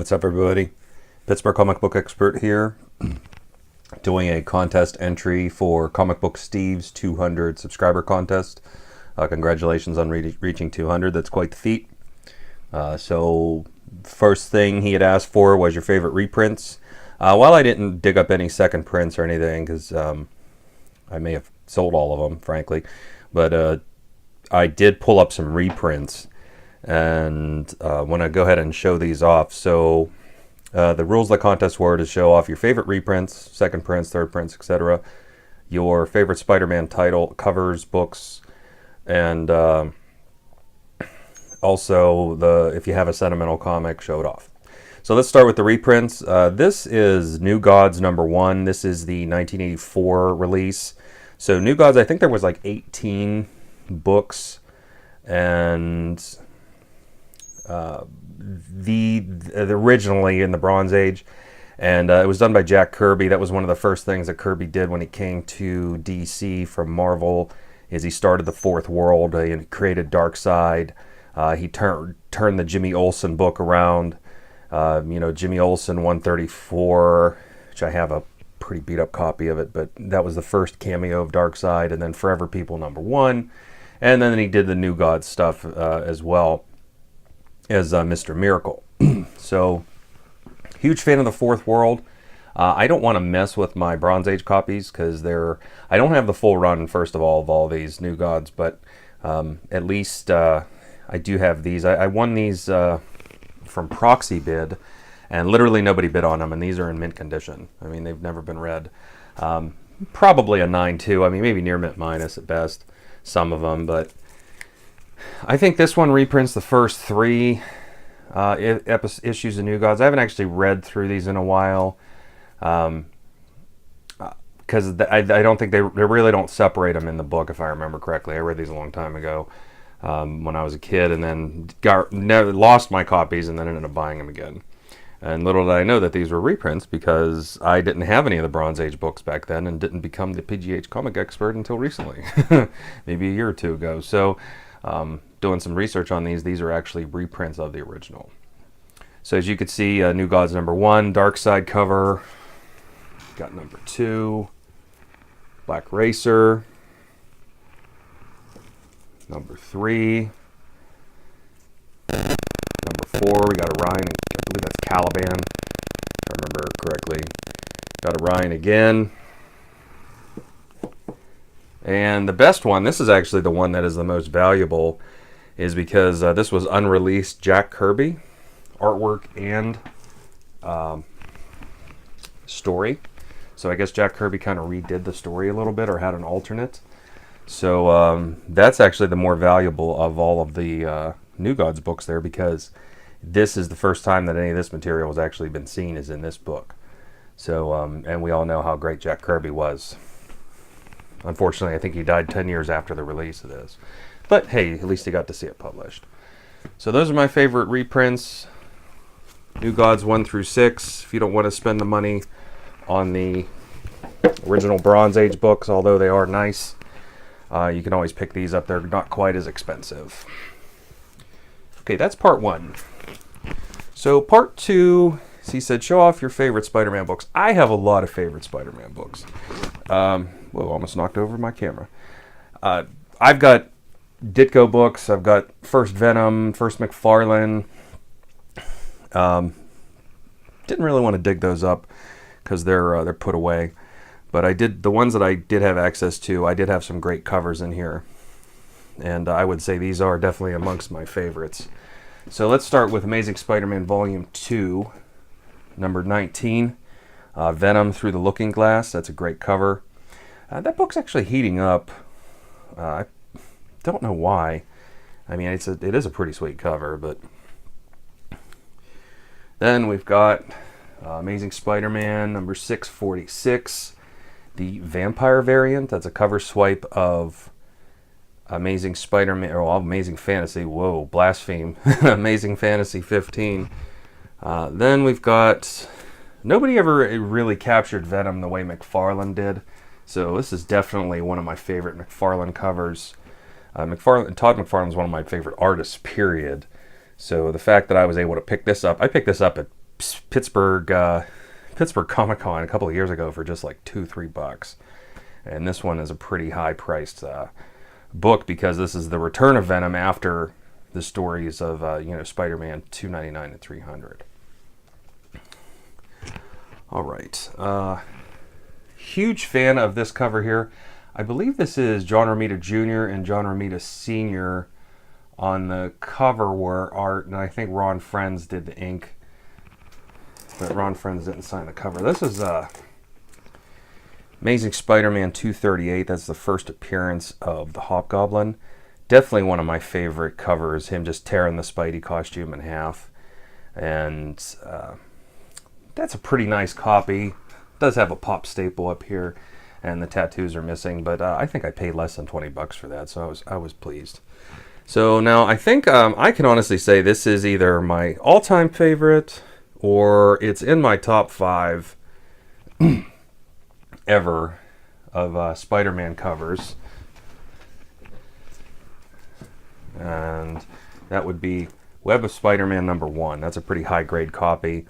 What's up, everybody? Pittsburgh comic book expert here, doing a contest entry for Comic Book Steve's 200 subscriber contest. Congratulations on reaching 200. That's quite the feat. So first thing he had asked for was your favorite reprints. While I didn't dig up any second prints or anything, because I may have sold all of them, frankly, but I did pull up some reprints, and want to go ahead and show these off. So the rules of the contest were to show off your favorite reprints, second prints, third prints, etc., your favorite Spider-Man title, covers, books, and also if you have a sentimental comic, show it off. So let's start with the reprints. This is New Gods #1. This is the 1984 release. So New Gods, I think there was like 18 books, and the originally in the Bronze Age, and it was done by Jack Kirby. That was one of the first things that Kirby did when he came to DC from Marvel, is he started the Fourth World and created Darkseid. He turned the Jimmy Olsen book around. Jimmy Olsen 134, which I have a pretty beat up copy of it, but that was the first cameo of Darkseid, and then Forever People #1, and then he did the New Gods stuff as well as Mr. Miracle. So, huge fan of the Fourth World. I don't want to mess with my Bronze Age copies because I don't have the full run, first of all these New Gods, but at least I do have these. I won these from Proxy Bid, and literally nobody bid on them, and these are in mint condition. I mean, they've never been read. Probably a 9.2. I mean, maybe near mint minus at best, some of them, but I think this one reprints the first 3 issues of New Gods. I haven't actually read through these in a while, because I don't think they really don't separate them in the book, if I remember correctly. I read these a long time ago when I was a kid, and then lost my copies, and then ended up buying them again. And little did I know that these were reprints, because I didn't have any of the Bronze Age books back then, and didn't become the PGH comic expert until recently, maybe a year or two ago. So doing some research on these are actually reprints of the original. So as you can see, New Gods #1, Darkseid cover. Got #2, Black Racer. #3. #4, we got Orion, I believe that's Caliban, if I remember correctly. Got Orion again. And the best one, this is actually the one that is the most valuable, is because this was unreleased Jack Kirby artwork and story. So I guess Jack Kirby kind of redid the story a little bit, or had an alternate. So that's actually the more valuable of all of the New Gods books there, because this is the first time that any of this material has actually been seen, is in this book. So and we all know how great Jack Kirby was. Unfortunately, I think he died 10 years after the release of this. But hey, at least he got to see it published. So those are my favorite reprints. New Gods 1 through 6. If you don't want to spend the money on the original Bronze Age books, although they are nice, you can always pick these up. They're not quite as expensive. Okay, that's part 1. So part 2, he said, show off your favorite Spider-Man books. I have a lot of favorite Spider-Man books. Whoa, almost knocked over my camera. I've got Ditko books. I've got first Venom, first McFarlane. Didn't really want to dig those up because they're put away. But the ones that I did have access to, I did have some great covers in here. And I would say these are definitely amongst my favorites. So let's start with Amazing Spider-Man Volume 2, number 19. Venom Through the Looking Glass. That's a great cover. That book's actually heating up. I don't know why. I mean, it is a pretty sweet cover, but then we've got Amazing Spider-Man number 646, the vampire variant. That's a cover swipe of Amazing Spider-Man, or Amazing Fantasy. Whoa, blaspheme! Amazing Fantasy 15. Then we've got. Nobody ever really captured Venom the way McFarlane did. So this is definitely one of my favorite McFarlane covers. Todd McFarlane's one of my favorite artists, period. So the fact that I was able to pick this up, I picked this up at Pittsburgh Comic Con a couple of years ago for just like $2-3, and this one is a pretty high priced book because this is the return of Venom after the stories of Spider-Man 299 and 300. All right, huge fan of this cover here. I believe this is John Romita Jr. and John Romita Sr. on the cover art, and I think Ron Frenz did the ink, but Ron Frenz didn't sign the cover. This is Amazing Spider-Man 238. That's the first appearance of the Hobgoblin. Definitely one of my favorite covers, him just tearing the Spidey costume in half. And that's a pretty nice copy. It does have a pop staple up here, and the tattoos are missing, but I think I paid less than $20 for that, so I was pleased. So now I think I can honestly say this is either my all-time favorite or it's in my top 5 ever of Spider-Man covers. And that would be Web of Spider-Man #1. That's a pretty high-grade copy.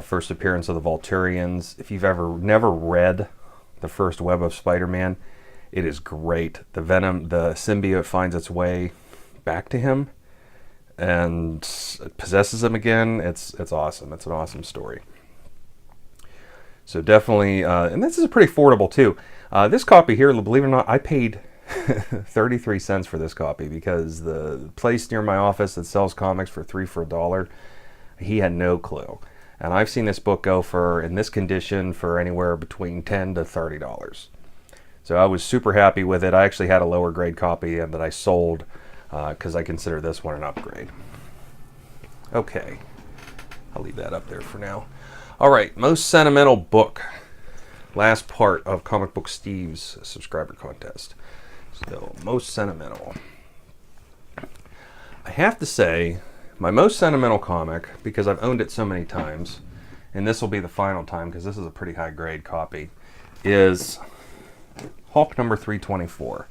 First appearance of the Volturians. If you've never read the first Web of Spider-Man, it is great. The Venom, the symbiote finds its way back to him and it possesses him again. It's awesome. It's an awesome story. So definitely, and this is pretty affordable too. This copy here, believe it or not, I paid 33 cents for this copy because the place near my office that sells comics for $3 he had no clue. And I've seen this book go for, in this condition, for anywhere between $10 to $30. So I was super happy with it. I actually had a lower grade copy that I sold because I consider this one an upgrade. Okay, I'll leave that up there for now. All right, most sentimental book. Last part of Comic Book Steve's subscriber contest. So, most sentimental. I have to say, my most sentimental comic, because I've owned it so many times, and this will be the final time because this is a pretty high grade copy, is Hulk number 324.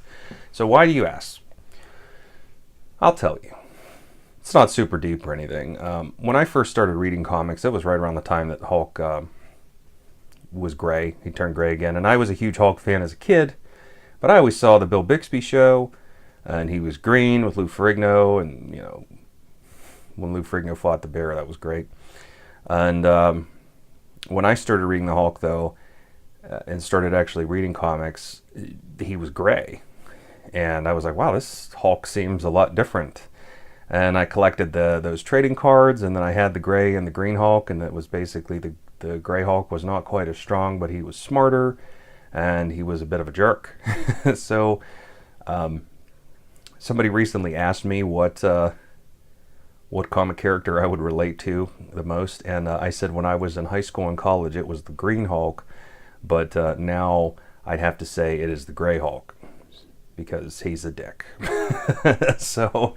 So why do you ask? I'll tell you. It's not super deep or anything. When I first started reading comics, it was right around the time that Hulk was gray. He turned gray again, and I was a huge Hulk fan as a kid, but I always saw the Bill Bixby show, and he was green with Lou Ferrigno, and when Lou Ferrigno fought the bear, that was great. And when I started reading the Hulk, though, and started actually reading comics, he was gray. And I was like, wow, this Hulk seems a lot different. And I collected those trading cards, and then I had the gray and the green Hulk, and it was basically the gray Hulk was not quite as strong, but he was smarter, and he was a bit of a jerk. So somebody recently asked me what comic character I would relate to the most, and I said when I was in high school and college it was the Green Hulk, but now I'd have to say it is the Gray Hulk because he's a dick. So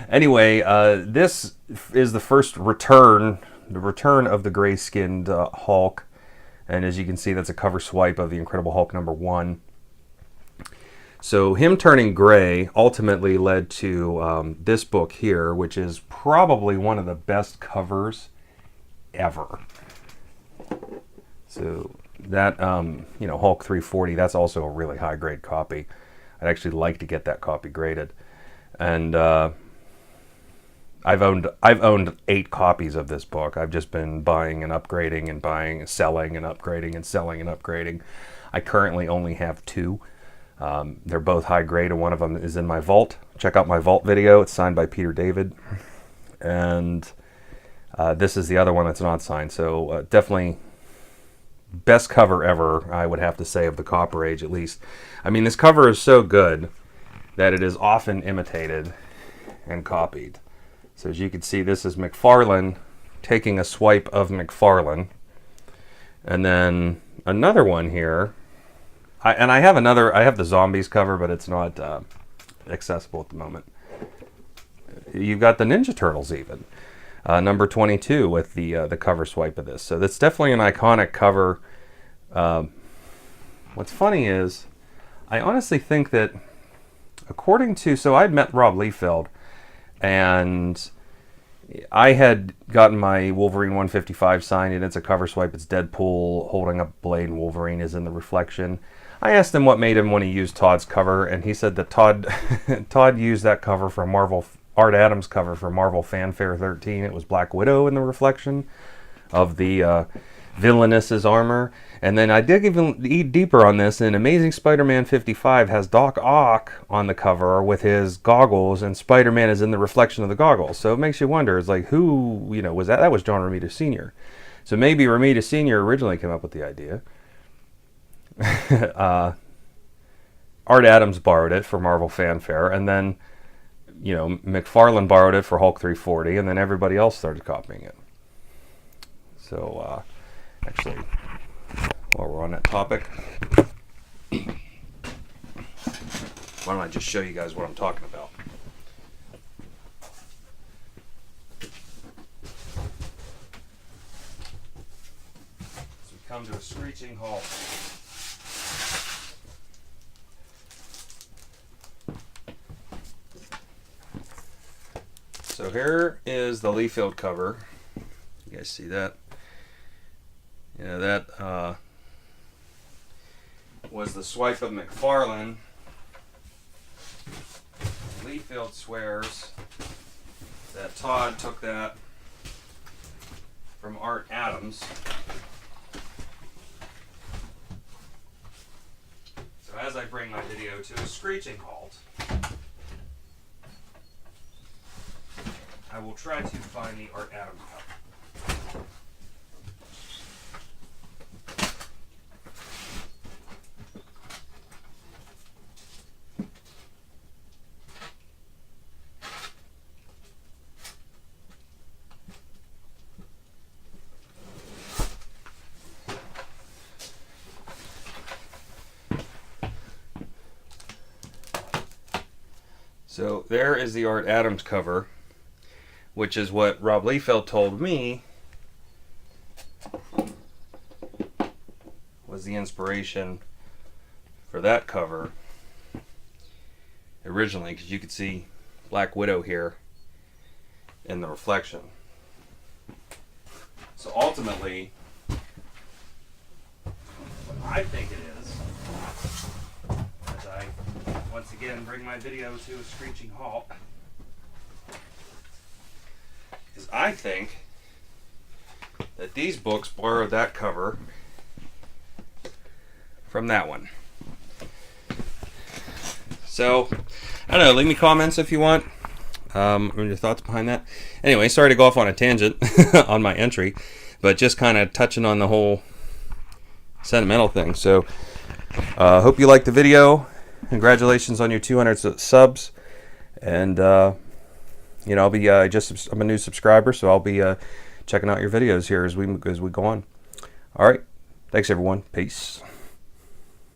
anyway, this is the first return of the gray-skinned Hulk, and as you can see, that's a cover swipe of the Incredible Hulk #1. So him turning gray ultimately led to this book here, which is probably one of the best covers ever. So that, Hulk 340, that's also a really high grade copy. I'd actually like to get that copy graded. And I've owned 8 copies of this book. I've just been buying and upgrading and buying, selling and upgrading and selling and upgrading. I currently only have 2. They're both high grade, and one of them is in my vault. Check out my vault video. It's signed by Peter David. And this is the other one that's not signed. So definitely best cover ever, I would have to say, of the Copper Age at least. I mean, this cover is so good that it is often imitated and copied. So as you can see, this is McFarlane taking a swipe of McFarlane. And then another one here. I have the Zombies cover, but it's not accessible at the moment. You've got the Ninja Turtles even. Number 22 with the cover swipe of this. So that's definitely an iconic cover. What's funny is, I honestly think that so I'd met Rob Liefeld, and I had gotten my Wolverine 155 signed, and it's a cover swipe. It's Deadpool holding up blade, and Wolverine is in the reflection. I asked him what made him want to use Todd's cover, and he said that Todd used that cover for Marvel, Art Adams cover for Marvel Fanfare 13. It was Black Widow in the reflection of the Villainous's armor. And then I dig even deeper on this, and Amazing Spider-Man 55 has Doc Ock on the cover with his goggles, and Spider-Man is in the reflection of the goggles. So it makes you wonder, it's like, who, you know, was that? That was John Romita Sr. So maybe Romita Sr. originally came up with the idea. Art Adams borrowed it for Marvel Fanfare, and then, you know, McFarlane borrowed it for Hulk 340, and then everybody else started copying it. So, actually, while we're on that topic, why don't I just show you guys what I'm talking about? So we come to a screeching halt. So here is the Liefeld cover. You guys see that? You know, that was the swipe of McFarlane. Liefeld swears that Todd took that from Art Adams. So as I bring my video to a screeching halt, I will try to find the Art Adams cover. So there is the Art Adams cover, which is what Rob Liefeld told me was the inspiration for that cover originally, because you could see Black Widow here in the reflection. So ultimately, what I think it is, as I once again bring my video to a screeching halt, is I think that these books borrowed that cover from that one. So, I don't know, leave me comments if you want. Your thoughts behind that. Anyway, sorry to go off on a tangent on my entry, but just kind of touching on the whole sentimental thing. So, hope you liked the video. Congratulations on your 200 subs. And, you know, I'll be I'm a new subscriber, so I'll be checking out your videos here as we go on. All right. Thanks, everyone. Peace.